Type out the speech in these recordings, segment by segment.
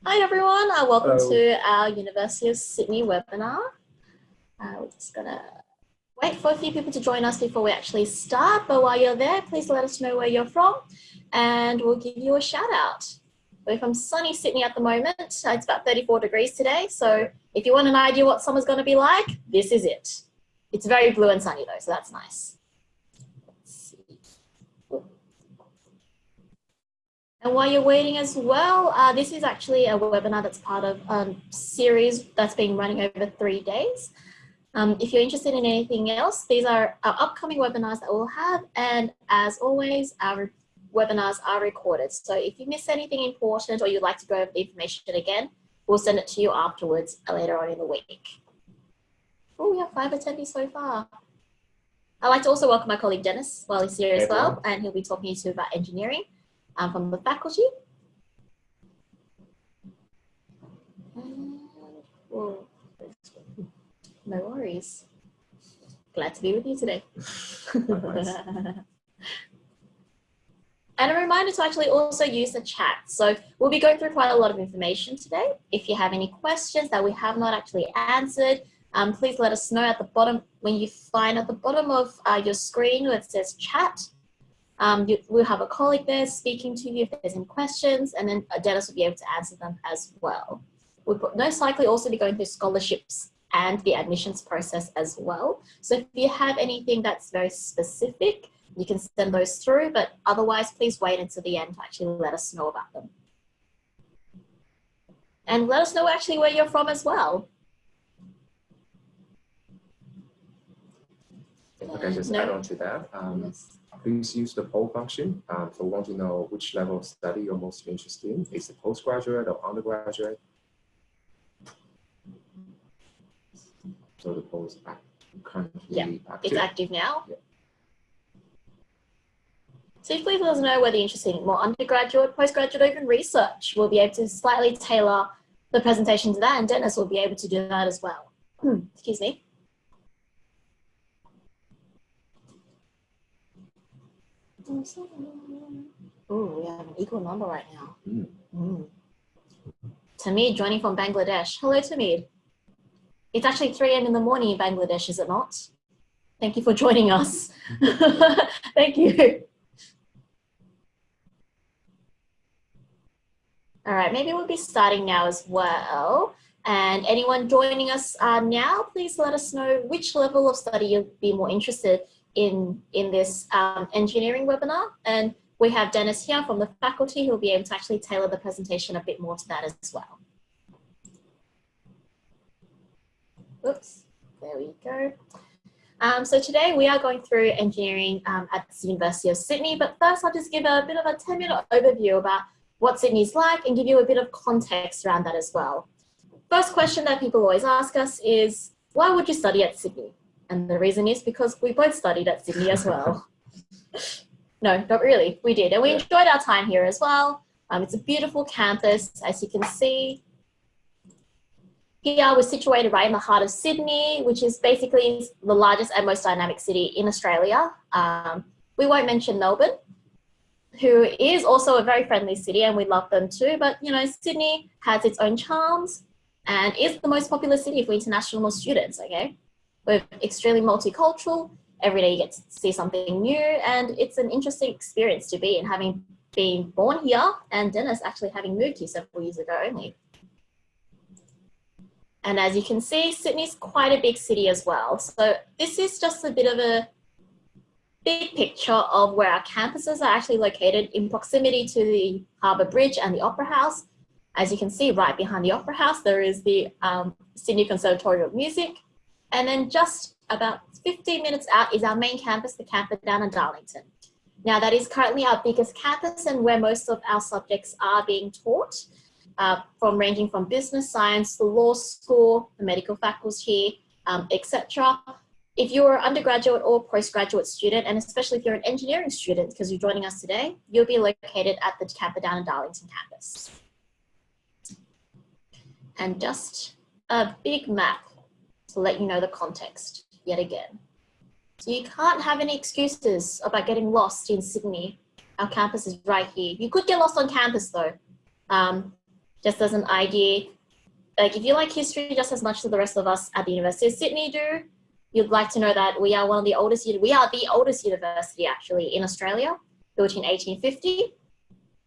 Hi everyone, welcome Hello. to our University of Sydney webinar. We're just gonna wait for a few people to join us before we actually start, but while you're there, please let us know where you're from and we'll give you a shout out. We're from sunny Sydney at the moment. It's about 34 degrees today, so if you want an idea what summer's gonna be like, this is it. It's very blue and sunny though, so that's nice. And while you're waiting as well, this is actually a webinar that's part of a series that's been running over 3 days. If you're interested in anything else, these are our upcoming webinars that we'll have. And as always, our webinars are recorded. So if you miss anything important or you'd like to go over the information again, we'll send it to you afterwards later on in the week. Oh, we have 5 attendees so far. I'd like to also welcome my colleague Dennis while he's here as well, and he'll be talking to you about engineering from the faculty. No worries. Glad to be with you today. And a reminder to actually also use the chat. So we'll be going through quite a lot of information today. If you have any questions that we have not actually answered, please let us know at the bottom. When you find at the bottom of your screen where it says chat, we'll have a colleague there speaking to you if there's any questions, and then Dennis will be able to answer them as well. We'll most likely also be going through scholarships and the admissions process as well. So if you have anything that's very specific, you can send those through, but otherwise please wait until the end to actually let us know about them. And let us know actually where you're from as well. If I can just add on to that, yes. Please use the poll function for want to know which level of study you're most interested in. Is it postgraduate or undergraduate? So the poll is currently active. It's active now. Yeah. So please let us know whether you're interested in more undergraduate, postgraduate, or even research. We'll be able to slightly tailor the presentation to that, and Dennis will be able to do that as well. Excuse me. Oh, we have an equal number right now. Tamid joining from Bangladesh. Hello, Tamid. It's actually 3 a.m. in the morning in Bangladesh, is it not? Thank you for joining us. Thank you. All right, maybe we'll be starting now as well. And anyone joining us now, please let us know which level of study you'll be more interested in this engineering webinar. And we have Dennis here from the faculty who will be able to actually tailor the presentation a bit more to that as well. Oops, there we go. So today we are going through engineering at the University of Sydney, but first I'll just give a bit of a 10-minute overview about what Sydney's like and give you a bit of context around that as well. First question that people always ask us is, why would you study at Sydney? And the reason is because we both studied at Sydney as well. No, not really, we did. And we enjoyed our time here as well. It's a beautiful campus, as you can see. Here we're situated right in the heart of Sydney, which is basically the largest and most dynamic city in Australia. We won't mention Melbourne, who is also a very friendly city, and we love them too. But, you know, Sydney has its own charms and is the most popular city for international students, okay? We're extremely multicultural. Every day you get to see something new, and it's an interesting experience to be in, having been born here, and Dennis actually having moved here several years ago only. And as you can see, Sydney's quite a big city as well. So this is just a bit of a big picture of where our campuses are actually located in proximity to the Harbour Bridge and the Opera House. As you can see, right behind the Opera House, there is the Sydney Conservatorium of Music. And then just about 15 minutes out is our main campus, the campus down in Darlington. Now that is currently our biggest campus and where most of our subjects are being taught, ranging from business science, the law school, the medical faculty, etc. If you're an undergraduate or postgraduate student, and especially if you're an engineering student, because you're joining us today, you'll be located at the campus down in Darlington campus. And just a big map to let you know the context yet again. So you can't have any excuses about getting lost in Sydney. Our campus is right here. You could get lost on campus though. just as an idea, like if you like history just as much as the rest of us at the University of Sydney do, you'd like to know that we are the oldest university actually in Australia, built in 1850.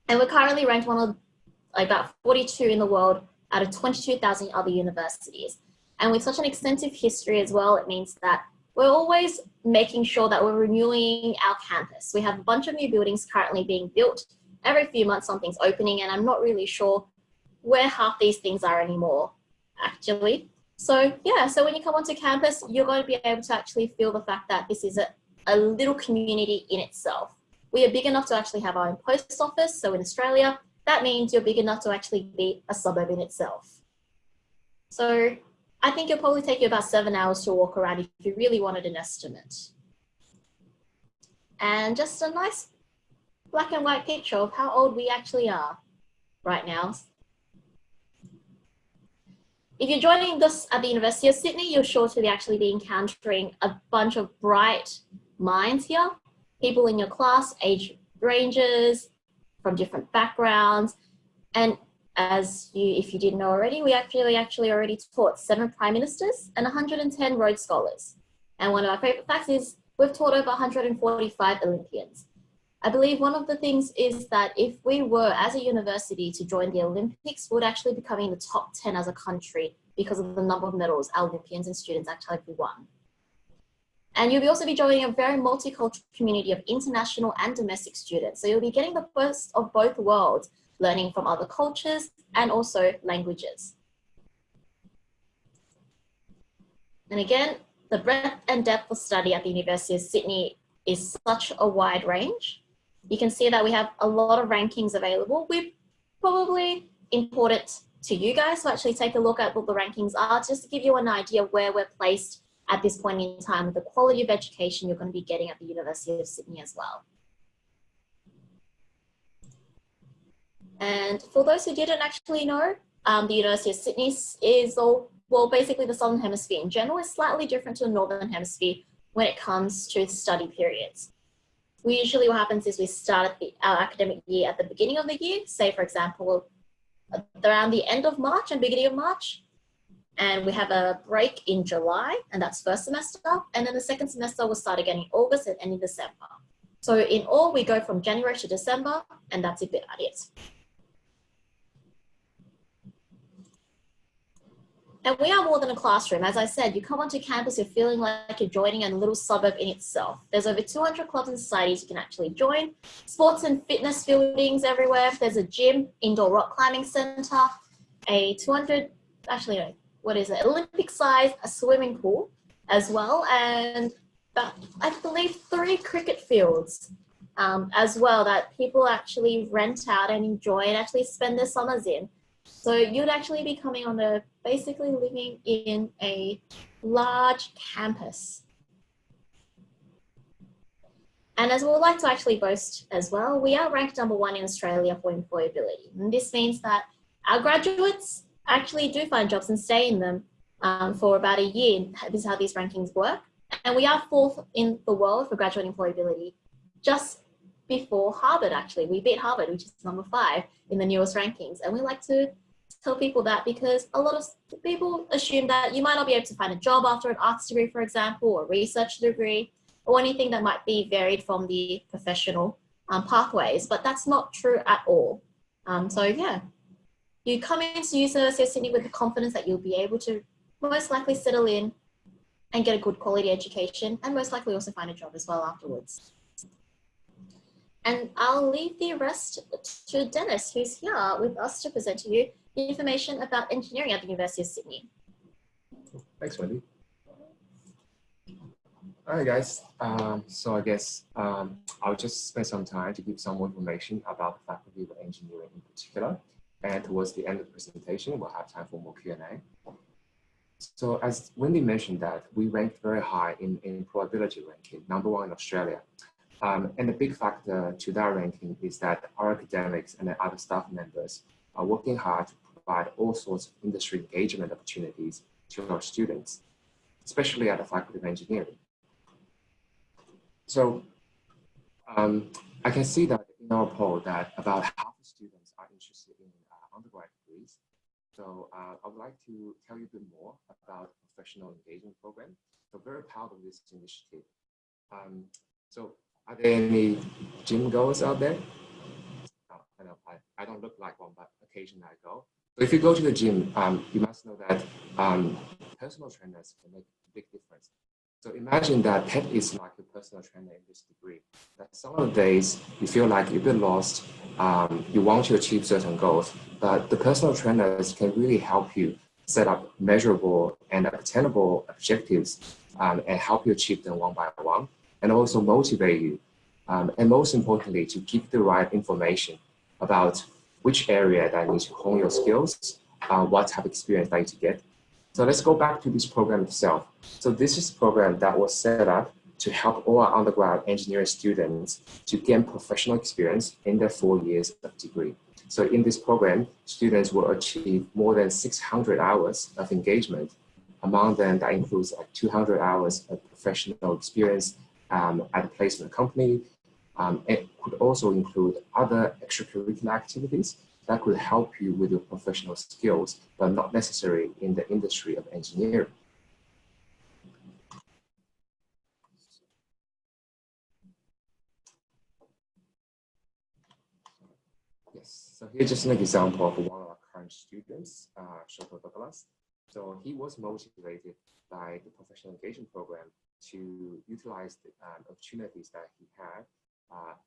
And we're currently ranked one of about 42 in the world out of 22,000 other universities. And with such an extensive history as well, it means that we're always making sure that we're renewing our campus. We have a bunch of new buildings currently being built. Every few months, something's opening, and I'm not really sure where half these things are anymore, actually. So yeah, so when you come onto campus, you're going to be able to actually feel the fact that this is a little community in itself. We are big enough to actually have our own post office. So in Australia, that means you're big enough to actually be a suburb in itself. So I think it'll probably take you about 7 hours to walk around if you really wanted an estimate. And just a nice black and white picture of how old we actually are right now. If you're joining this at the University of Sydney, you're sure to actually be encountering a bunch of bright minds here, people in your class, age ranges, from different backgrounds. And if you didn't know already, we actually already taught 7 prime ministers and 110 Rhodes Scholars. And one of our favorite facts is we've taught over 145 Olympians. I believe one of the things is that if we were, as a university, to join the Olympics, we would actually be coming in the top 10 as a country because of the number of medals our Olympians and students actually won. And you'll also be joining a very multicultural community of international and domestic students. So you'll be getting the best of both worlds, learning from other cultures and also languages. And again, the breadth and depth of study at the University of Sydney is such a wide range. You can see that we have a lot of rankings available. We're probably important to you guys to actually take a look at what the rankings are, just to give you an idea of where we're placed at this point in time with the quality of education you're going to be getting at the University of Sydney as well. And for those who didn't actually know, the University of Sydney is basically the Southern Hemisphere in general is slightly different to the Northern Hemisphere when it comes to study periods. Usually what happens is we start our academic year at the beginning of the year, say for example, around the end of March and beginning of March, and we have a break in July, and that's first semester, and then the second semester will start again in August and end in December. So in all, we go from January to December, and that's about it. And we are more than a classroom. As I said, you come onto campus, you're feeling like you're joining a little suburb in itself. There's over 200 clubs and societies you can actually join. Sports and fitness buildings everywhere. There's a gym, indoor rock climbing center, a Olympic size, a swimming pool as well. And I believe 3 cricket fields as well that people actually rent out and enjoy and actually spend their summers in. So you'd actually be coming on basically living in a large campus. And as we'd like to actually boast as well, we are ranked #1 in Australia for employability. And this means that our graduates actually do find jobs and stay in them for about a year. This is how these rankings work. And we are 4th in the world for graduate employability, just before Harvard actually. We beat Harvard, which is #5 in the newest rankings. And we like to tell people that because a lot of people assume that you might not be able to find a job after an arts degree, for example, or a research degree, or anything that might be varied from the professional pathways, but that's not true at all. So yeah, you come into University of Sydney with the confidence that you'll be able to most likely settle in and get a good quality education, and most likely also find a job as well afterwards. And I'll leave the rest to Dennis, who's here with us to present to you information about engineering at the University of Sydney. Thanks, Wendy. All right, guys. So I guess I'll just spend some time to give some more information about the Faculty of Engineering in particular. And towards the end of the presentation, we'll have time for more Q&A. So as Wendy mentioned that we ranked very high in employability ranking, #1 in Australia. And the big factor to that ranking is that our academics and the other staff members are working hard to provide all sorts of industry engagement opportunities to our students, especially at the Faculty of Engineering. So I can see that in our poll that about half the students are interested in undergrad degrees. So I would like to tell you a bit more about the professional engagement program. So very proud of this initiative. So are there any gym goers out there? I know I don't look like one, but occasionally I go. So if you go to the gym, you must know that personal trainers can make a big difference. So imagine that Ted is like your personal trainer in this degree. That some of the days you feel like you're a bit lost, you want to achieve certain goals, but the personal trainers can really help you set up measurable and attainable objectives and help you achieve them one by one, and also motivate you. And most importantly, to give the right information about which area that needs to hone your skills, what type of experience that you need to get. So let's go back to this program itself. So this is a program that was set up to help all our undergrad engineering students to gain professional experience in their 4 years of degree. So in this program, students will achieve more than 600 hours of engagement. Among them, that includes like 200 hours of professional experience at a placement company. It could also include other extracurricular activities that could help you with your professional skills, but not necessarily in the industry of engineering. Yes, so here's just an example of one of our current students, Shoto Douglas. So he was motivated by the professional engagement program to utilize the opportunities that he had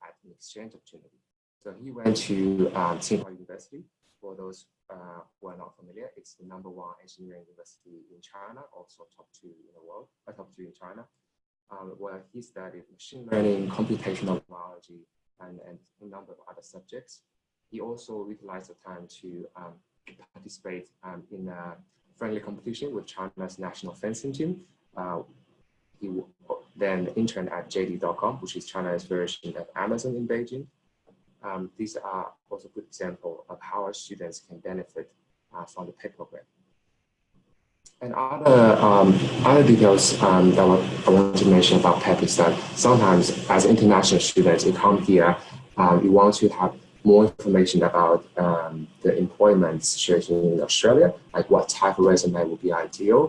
at an exchange opportunity. So he went to Tsinghua University. For those who are not familiar, it's the #1 engineering university in China, also top 2 in the world, top 2 in China, where he studied machine learning, computational biology, and a number of other subjects. He also utilized the time to participate in a friendly competition with China's national fencing team. He then interned at JD.com, which is China's version of Amazon in Beijing. These are also a good example of how our students can benefit from the PEP program. And other details that I want to mention about PEP is that sometimes as international students, you come here, you want to have more information about the employment situation in Australia, like what type of resume would be ideal,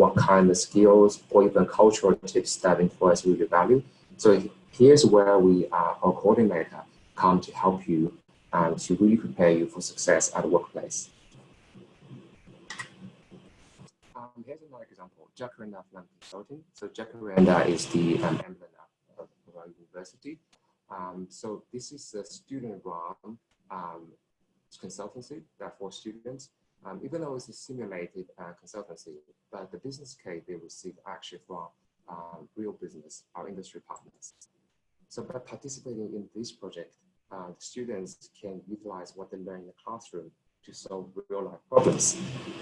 what kind of skills or even cultural tips that employers really value. So here's where our coordinator, come to help you to really prepare you for success at the workplace. Here's another example, Jacaranda Film Consulting. So Jacaranda is the emblem of our university. So this is a student-run consultancy that for students, even though it's a simulated consultancy, but the business case they receive actually from real business, our industry partners. So by participating in this project, the students can utilize what they learn in the classroom to solve real-life problems.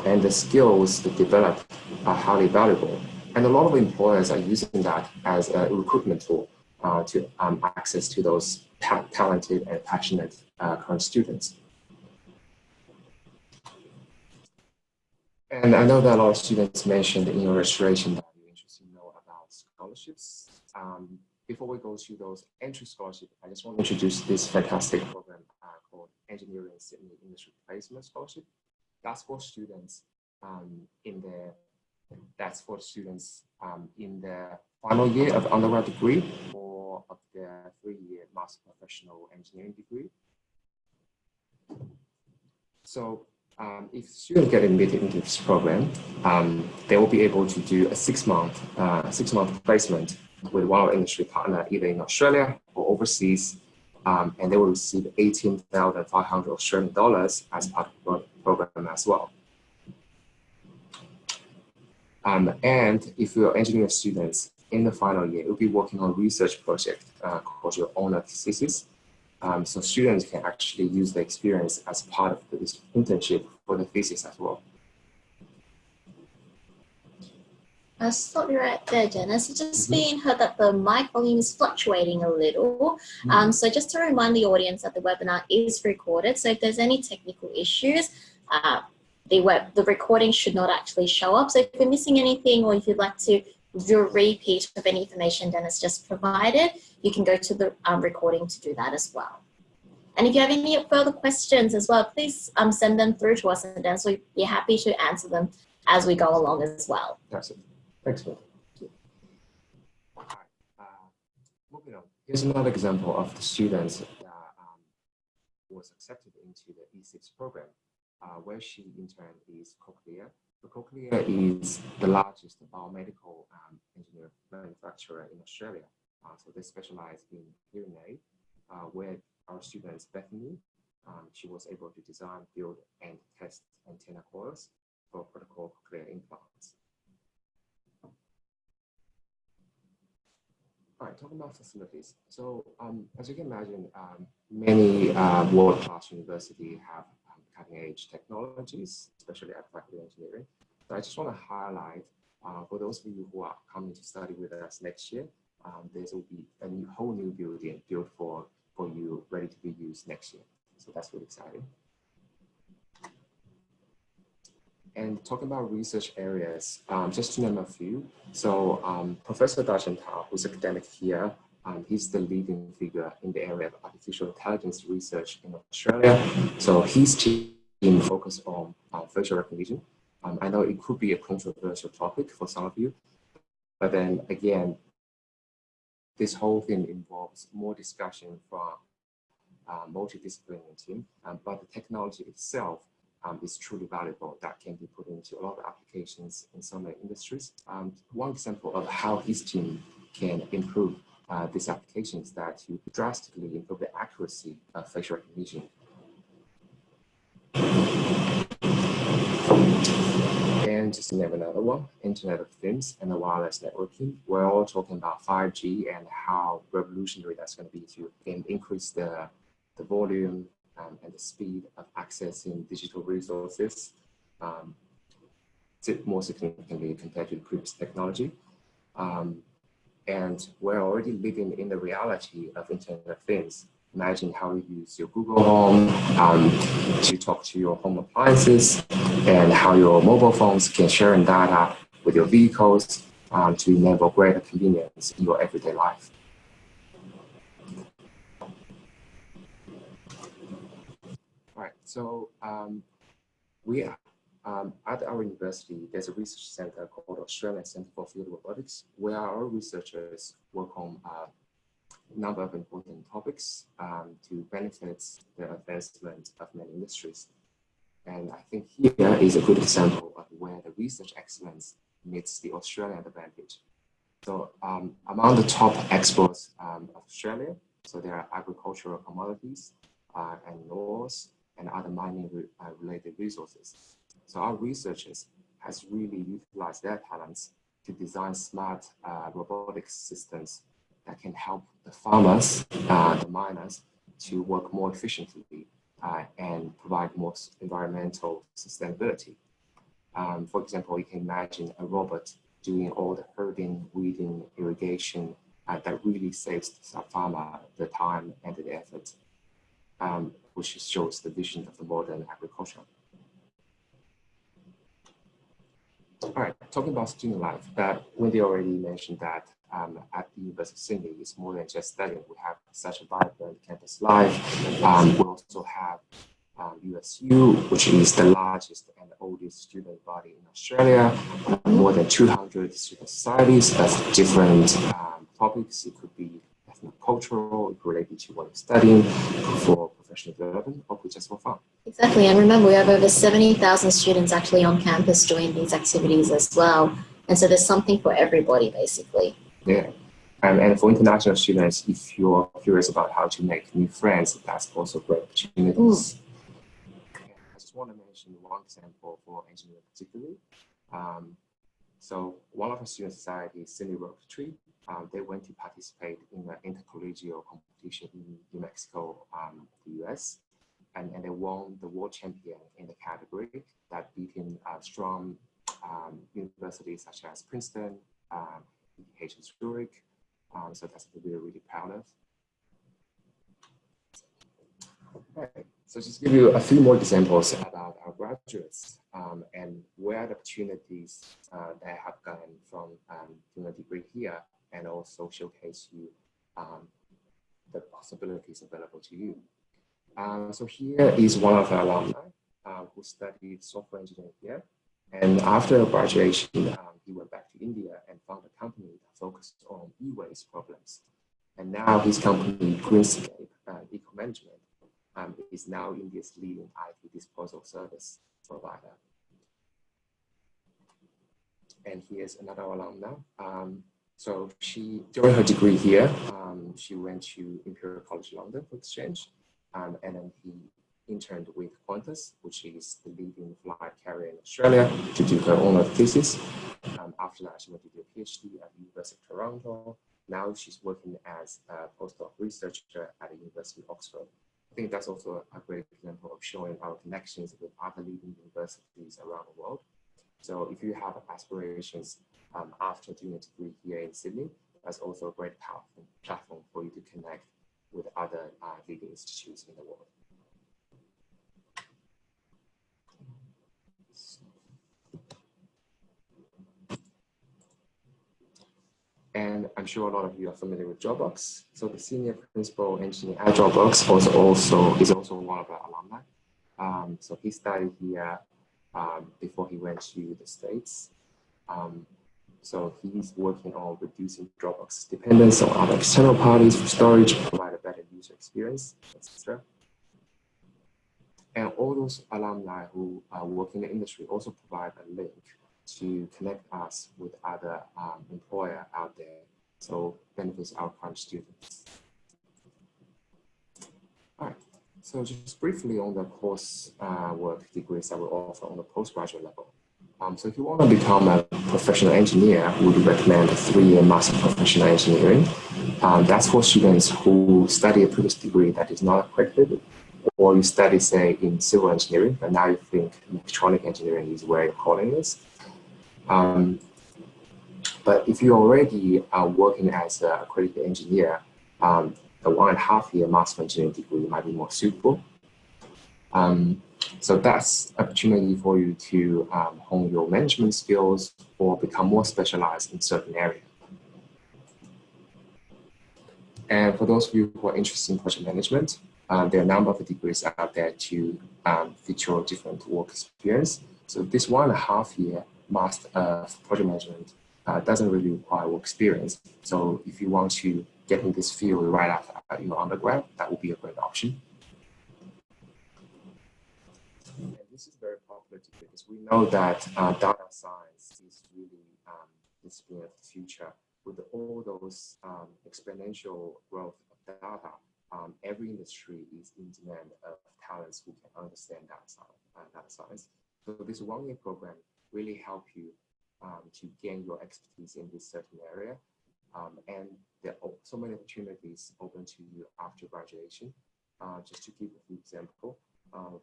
And the skills they develop are highly valuable. And a lot of employers are using that as a recruitment tool to access to those talented and passionate current students. And I know that a lot of students mentioned in your registration that you're interested to know about scholarships. Before we go to those entry scholarships, I just want to introduce this fantastic program called Engineering Sydney Industry Placement Scholarship. That's for students in their final year of undergrad degree or of their 3-year master professional engineering degree. So if students get admitted into this program, they will be able to do a 6-month placement with one of our industry partner, either in Australia or overseas, and they will receive 18,500 Australian dollars as part of the program as well. And if you're engineering students in the final year, you'll be working on a research project called your honor thesis. So students can actually use the experience as part of this internship for the thesis as well. I'll stop you right there, Janice. It's just being heard that the mic volume is fluctuating a little. So just to remind the audience that the webinar is recorded. So if there's any technical issues, the recording should not actually show up. So if you're missing anything or if you'd like to do a repeat of any information Dennis just provided, you can go to the recording to do that as well. And if you have any further questions as well, please send them through to us, and then so we'd be happy to answer them as we go along as well. That's it. Thanks, Phil. Moving on. Here's another example of the students that was accepted into the E6 program, where she interned is Cochlear. The Cochlear is the largest biomedical engineer manufacturer in Australia. So they specialize in hearing aid, where our students, Bethany, she was able to design, build, and test antenna coils for protocol cochlear implants. All right, talking about facilities. So as you can imagine, many world-class universities have cutting-edge technologies, especially at faculty engineering. So I just want to highlight, for those of you who are coming to study with us next year, there will be a whole new building built for you, ready to be used next year. So that's really exciting. And talking about research areas, just to name a few. So Professor Darshan Tao, who's academic here, he's the leading figure in the area of artificial intelligence research in Australia. So his team focus on facial recognition. I know it could be a controversial topic for some of you, but then again, this whole thing involves more discussion from multidisciplinary team, but the technology itself is truly valuable that can be put into a lot of applications in so many industries. One example of how his team can improve these applications that to drastically improve the accuracy of facial recognition. And just to name another one, Internet of Things and the wireless networking. We're all talking about 5G and how revolutionary that's going to be to increase the volume and the speed of accessing digital resources more significantly compared to the previous technology. And we're already living in the reality of Internet of Things. Imagine how you use your Google Home to talk to your home appliances, and how your mobile phones can share data with your vehicles to enable greater convenience in your everyday life. All right, so we are, at our university, there's a research center called Australian Centre for Field Robotics, where our researchers work on a number of important topics to benefit the advancement of many industries. And I think here is a good example of where the research excellence meets the Australian advantage. So among the top exports of Australia, so there are agricultural commodities and ores and other mining related resources. So our researchers has really utilized their talents to design smart robotics systems that can help the farmers, the miners, to work more efficiently and provide more environmental sustainability. For example, you can imagine a robot doing all the herding, weeding, irrigation that really saves the farmer the time and the effort, which shows the vision of the modern agriculture. All right, talking about student life, that Wendy already mentioned that at the University of Sydney, it's more than just studying. We have such a vibrant campus life. We also have USU, which is the largest and oldest student body in Australia, more than 200 student societies of different topics. It could be ethno-cultural, related to what you're studying, for professional development, or just for fun. Exactly, and remember, we have over 70,000 students actually on campus doing these activities as well. And so there's something for everybody, basically. Yeah, and for international students, if you're curious about how to make new friends, that's also great opportunities. I just want to mention one example for engineering particularly. So one of our student societies, Sydney Rotary, they went to participate in the intercollegial competition in New Mexico, the US, and they won the world champion in the category that beating strong universities such as Princeton, ETH Zurich. So that's what we're really proud of. Okay. So just give you a few more examples about our graduates and where the opportunities they have gotten from doing a degree here, and also showcase you the possibilities available to you. So here is one of the alumni who studied software engineering here. And after graduation, he went back to India and found a company that focused on e-waste problems. And now his company, Greenscape Eco-Management, is now India's leading IT disposal service provider. And here's another alumna. So during her degree here, she went to Imperial College London for exchange, and then he interned with Qantas, which is the leading flight carrier in Australia, to do her honor thesis. After that, she went to do a PhD at the University of Toronto. Now she's working as a postdoc researcher at the University of Oxford. I think that's also a great example of showing our connections with other leading universities around the world. So if you have aspirations after doing a degree here in Sydney, that's also a great platform for you to connect with other leading institutes in the world. And I'm sure a lot of you are familiar with Dropbox. So the senior principal engineer at Dropbox is also one of our alumni. So he studied here before he went to the States. So he's working on reducing Dropbox dependence on other external parties for storage, provide a better user experience, etc. And all those alumni who work in the industry also provide a link to connect us with other employer out there, so benefits our current students. All right, so just briefly on the course work degrees that we offer on the postgraduate level. So if you want to become a professional engineer, we would recommend a 3-year Master of Professional Engineering. That's for students who study a previous degree that is not accredited, or you study, say, in civil engineering, but now you think electronic engineering is where your calling is. But if you already are working as an accredited engineer, the 1.5-year Master of Engineering degree might be more suitable. So that's an opportunity for you to hone your management skills or become more specialized in certain areas. And for those of you who are interested in project management, there are a number of degrees out there to fit your different work experience. So this 1.5-year Master of Project Management doesn't really require work experience. So if you want to get in this field right after your undergrad, that would be a great option. And this is very popular because we know that data science is really the discipline of the future. With all those exponential growth of data, every industry is in demand of talents who can understand data science. So this 1-year program really help you to gain your expertise in this certain area. And there are so many opportunities open to you after graduation. Just to give a few examples,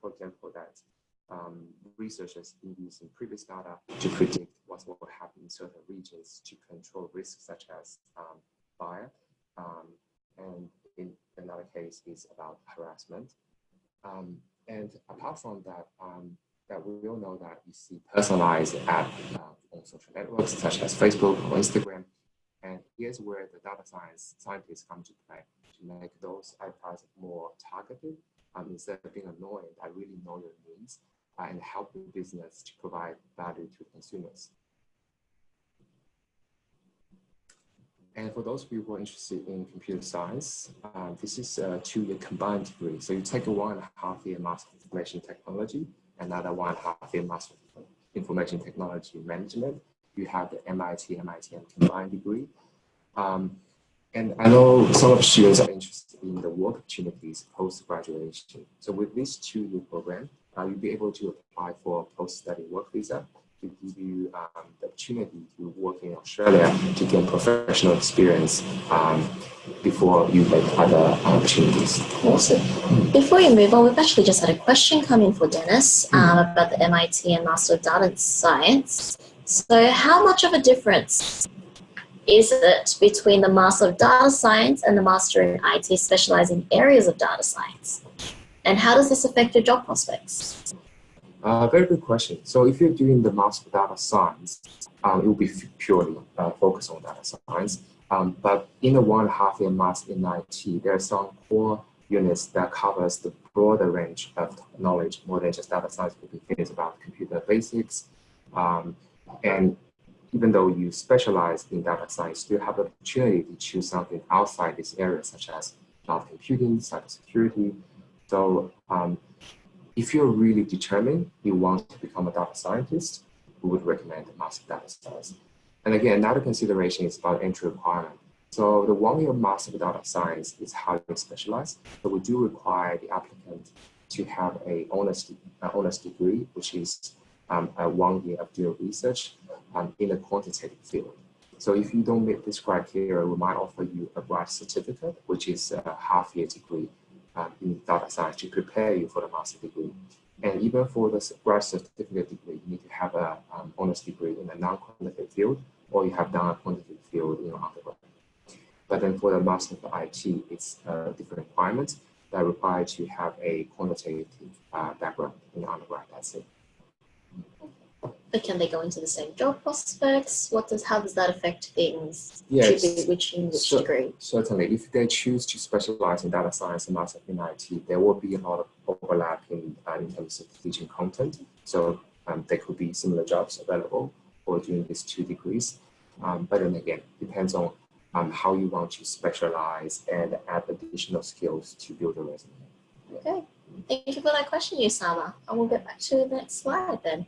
for example, that researchers been using previous data to predict what will happen in certain regions to control risks such as fire. And in another case is about harassment. And apart from that, that we all know that you see personalized ads on social networks such as Facebook or Instagram. And here's where the data scientists come to play to make those advertising more targeted. Instead of being annoying, I really know your needs and help the business to provide value to consumers. And for those of you who are interested in computer science, this is a 2-year combined degree. So you take a 1.5-year Master of Information Technology, another 1.5-year Master of Information Technology Management. You have the MIT combined degree. And I know some of students are interested in the work opportunities post-graduation. So with this 2-year program, you'll be able to apply for a post-study work visa to give you the opportunity to work in Australia to gain professional experience before you make other opportunities. Awesome. Before you move on, we've actually just had a question come in for Dennis about the MIT and Master of Data Science. So how much of a difference is it between the Master of Data Science and the Master in IT specializing areas of data science? And how does this affect your job prospects? Very good question. So if you're doing the Master of Data Science, it will be purely focused on data science. But in the 1.5-year Master in IT, there are some core units that covers the broader range of knowledge, more than just data science, could be things about computer basics. And even though you specialize in data science, you have the opportunity to choose something outside this area, such as cloud computing, cybersecurity. So if you're really determined, you want to become a data scientist, we would recommend Master of Data Science. And again, another consideration is about entry requirement. So the 1-year Master of Data Science is highly specialized, but we do require the applicant to have a honors degree, which is a 1 year of field research in a quantitative field. So if you don't meet this criteria, we might offer you a grad certificate, which is a half-year degree in data science to prepare you for the master degree. And even for the grad certificate degree, you need to have an honors degree in a non-quantitative field, or you have done a quantitative field in your undergrad. But then for the Master of IT, it's a different requirement that require to have a quantitative background in undergrad. That's it. But can they go into the same job prospects? How does that affect things? Yes, which degree? Certainly. If they choose to specialize in data science and master in IT, there will be a lot of overlap in terms of teaching content. So there could be similar jobs available for doing these 2 degrees. But then again, depends on how you want to specialize and add additional skills to build a resume. Okay, thank you for that question, Usama. And we'll get back to the next slide then.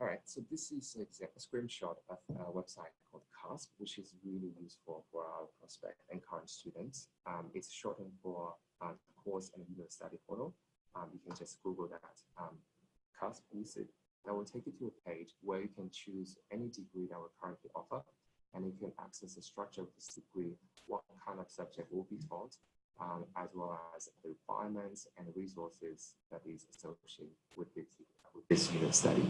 All right, so this is a screenshot of a website called CASP, which is really useful for our prospect and current students. It's shortened for course and video study portal. You can just Google that, CASP visit. That will take you to a page where you can choose any degree that we currently offer, and you can access the structure of this degree, what kind of subject will be taught, as well as the requirements and resources that is associated with this unit study.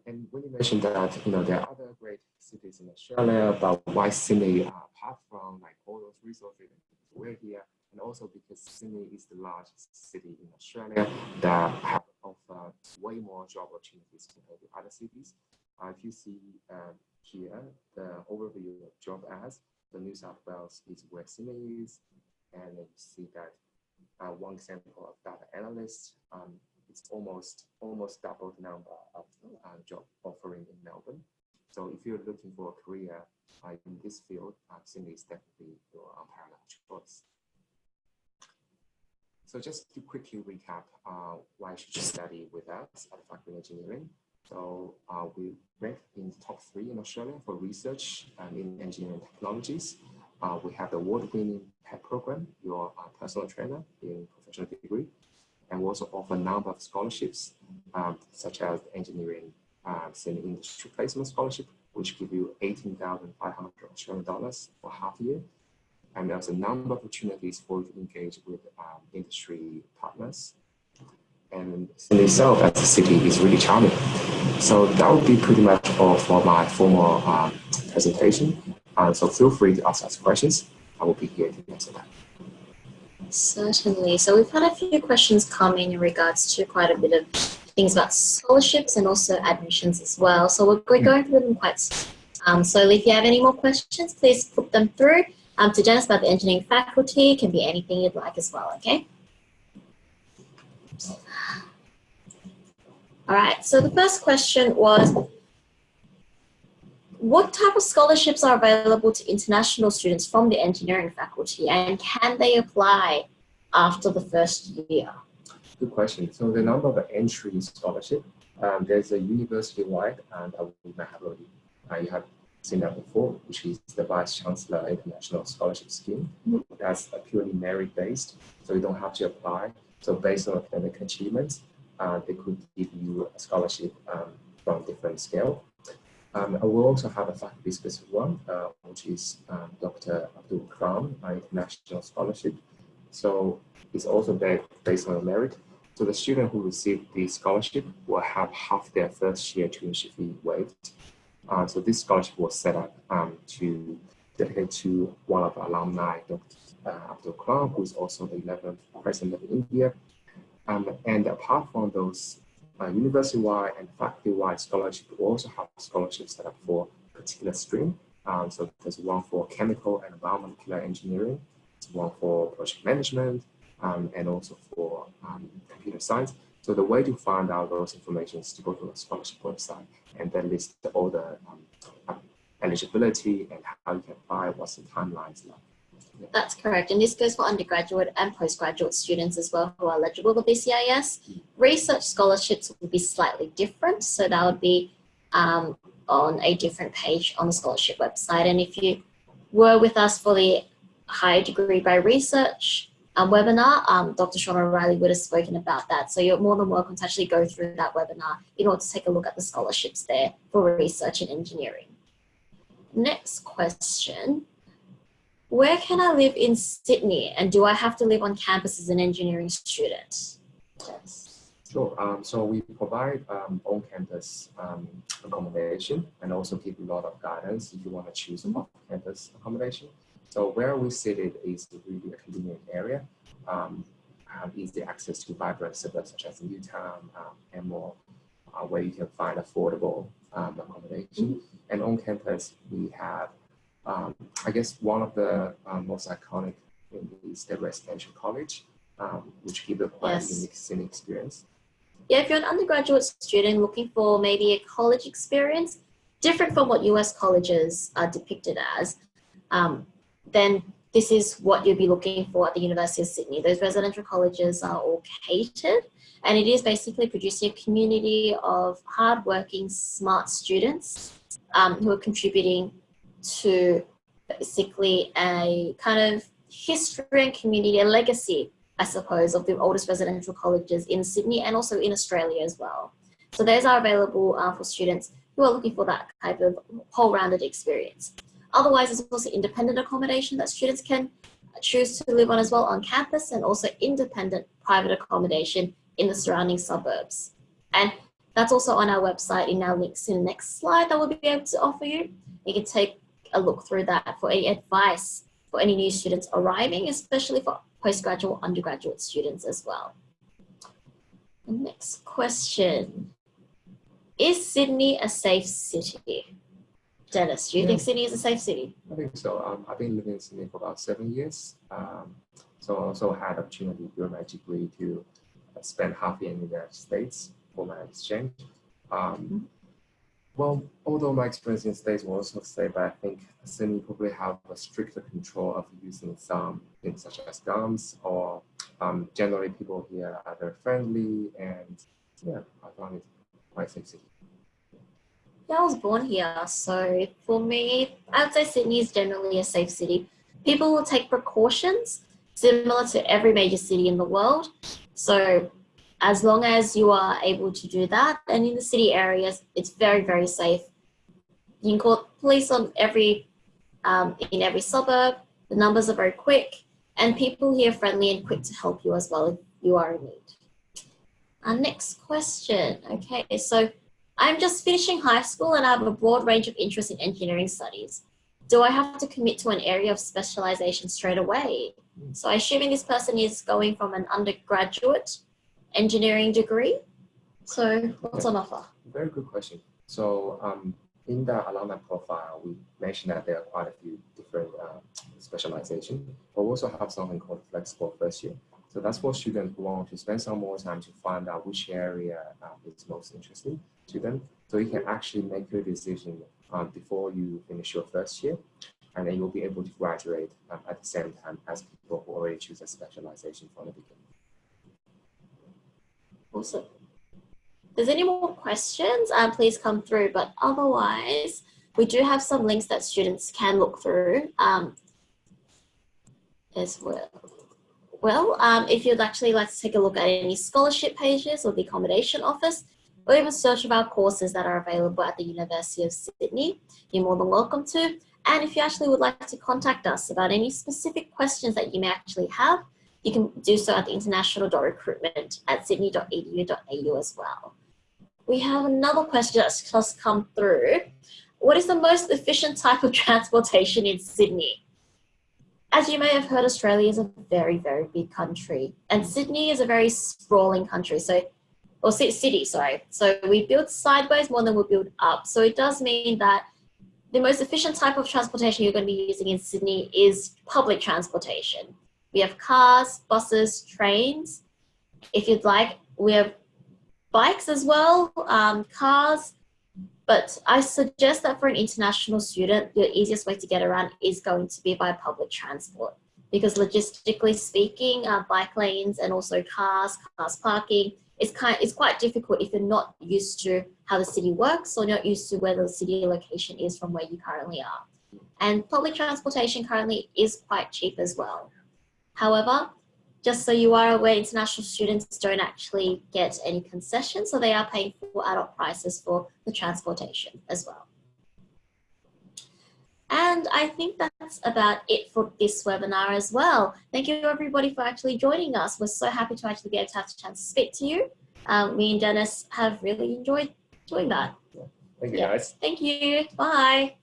And when you mentioned that, there are other great cities in Australia, but why Sydney, apart from like all those resources we're here, and also because Sydney is the largest city in Australia that have offer way more job opportunities compared to other cities. If you see here, the overview of job ads, the New South Wales is where Sydney is, and you see that one example of data analyst, it's almost double the number of job offering in Melbourne. So if you're looking for a career in this field, Sydney is definitely your unparalleled choice. So just to quickly recap, why should you study with us at Faculty of Engineering? So we rank in the top 3 in Australia for research in engineering technologies. We have the award-winning PET program, your personal trainer in professional degree. And we also offer a number of scholarships, such as engineering senior industry placement scholarship, which give you 18,500 Australian dollars for half a year. And there's a number of opportunities for you to engage with industry partners. And Sydney itself as a city is really charming. So that would be pretty much all for my formal presentation. So feel free to ask us questions. I will be here to answer that. Certainly. So we've had a few questions come in regards to quite a bit of things about scholarships and also admissions as well. So we're going through them quite slowly. If you have any more questions, please put them through to Janice about the engineering faculty. It can be anything you'd like as well, okay? All right, so the first question was, what type of scholarships are available to international students from the engineering faculty, and can they apply after the first year? Good question. So the number of entry scholarship, there's a university-wide, and we might have already, you have seen that before, which is the Vice Chancellor International Scholarship Scheme. That's purely merit-based, so you don't have to apply. So based on academic achievements, they could give you a scholarship from different scale. I will also have a faculty-specific one, which is Dr. Abdul Karam International Scholarship. So it's also based on merit. So the student who received the scholarship will have half their first year tuition fee waived. So this scholarship was set up to dedicate to one of our alumni, Dr. Abdul Kalam, who is also the 11th President of India. And apart from those university-wide and faculty-wide scholarships, we also have scholarships set up for a particular stream. So there's one for chemical and biomolecular engineering, one for project management, and also for computer science. So the way to find out those information is to go to the scholarship website and then list all the eligibility and how you can apply, what's the timelines like. Yeah. That's correct. And this goes for undergraduate and postgraduate students as well who are eligible for BCIS. Research scholarships would be slightly different. So that would be on a different page on the scholarship website. And if you were with us for the higher degree by research webinar, Dr. Sean O'Reilly would have spoken about that. So you're more than welcome to actually go through that webinar in order to take a look at the scholarships there for research and engineering. Next question. Where can I live in Sydney, and do I have to live on campus as an engineering student? Yes. Sure. So we provide on-campus accommodation and also give you a lot of guidance if you want to choose an off-campus accommodation. So where we sit is really a convenient area, easy access to vibrant suburbs such as Newtown and more, where you can find affordable accommodation. And on campus, we have, I guess, one of the most iconic is the residential college, which gives a quite unique scenic experience. Yeah, if you're an undergraduate student looking for maybe a college experience, different from what US colleges are depicted as, then this is what you'll be looking for at the University of Sydney. Those residential colleges are all catered, and it is basically producing a community of hardworking, smart students who are contributing to basically a kind of history and community, a legacy, I suppose, of the oldest residential colleges in Sydney and also in Australia as well. So those are available for students who are looking for that type of whole-rounded experience. Otherwise, there's also independent accommodation that students can choose to live on as well on campus, and also independent private accommodation in the surrounding suburbs. And that's also on our website in our links in the next slide that we'll be able to offer you. You can take a look through that for any advice for any new students arriving, especially for postgraduate, undergraduate students as well. The next question. Is Sydney a safe city? Dennis, do you think Sydney is a safe city? I think so. I've been living in Sydney for about 7 years. So I also had the opportunity during my degree to spend half a year in the United States for my exchange. Well, although my experience in the States was also safe, but I think Sydney probably have a stricter control of using some things such as guns, or generally people here are very friendly, and yeah, I found it quite safe city. Yeah, I was born here, so for me, I would say Sydney is generally a safe city. People will take precautions similar to every major city in the world. So as long as you are able to do that, and in the city areas, it's very, very safe. You can call police on in every suburb. The numbers are very quick, and people here are friendly and quick to help you as well if you are in need. Our next question. Okay, so I'm just finishing high school and I have a broad range of interest in engineering studies. Do I have to commit to an area of specialization straight away? So I assuming this person is going from an undergraduate engineering degree. So what's on offer? Very good question. So in the alumni profile, we mentioned that there are quite a few different specializations, but we also have something called flexible first year. So that's for students who want to spend some more time to find out which area is most interesting to them. So you can actually make your decision before you finish your first year, and then you'll be able to graduate at the same time as people who already choose a specialization from the beginning. Awesome. If there's any more questions, please come through, but otherwise, we do have some links that students can look through as well. Well, if you'd actually like to take a look at any scholarship pages or the accommodation office, or even search of our courses that are available at the University of Sydney, you're more than welcome to. And if you actually would like to contact us about any specific questions that you may actually have, you can do so at the international.recruitment@sydney.edu.au as well. We have another question that's just come through. What is the most efficient type of transportation in Sydney? As you may have heard, Australia is a very, very big country, and Sydney is a very sprawling country, city, sorry. So we build sideways more than we build up. So it does mean that the most efficient type of transportation you're going to be using in Sydney is public transportation. We have cars, buses, trains. If you'd like, we have bikes as well, cars. But I suggest that for an international student, the easiest way to get around is going to be by public transport. Because logistically speaking, bike lanes and also cars parking is quite difficult if you're not used to how the city works or not used to where the city location is from where you currently are. And public transportation currently is quite cheap as well. However, just so you are aware, international students don't actually get any concessions, so they are paying full adult prices for the transportation as well. And I think that's about it for this webinar as well. Thank you everybody for actually joining us. We're so happy to actually be able to have the chance to speak to you. Me and Dennis have really enjoyed doing that. Thank you guys. Thank you. Bye.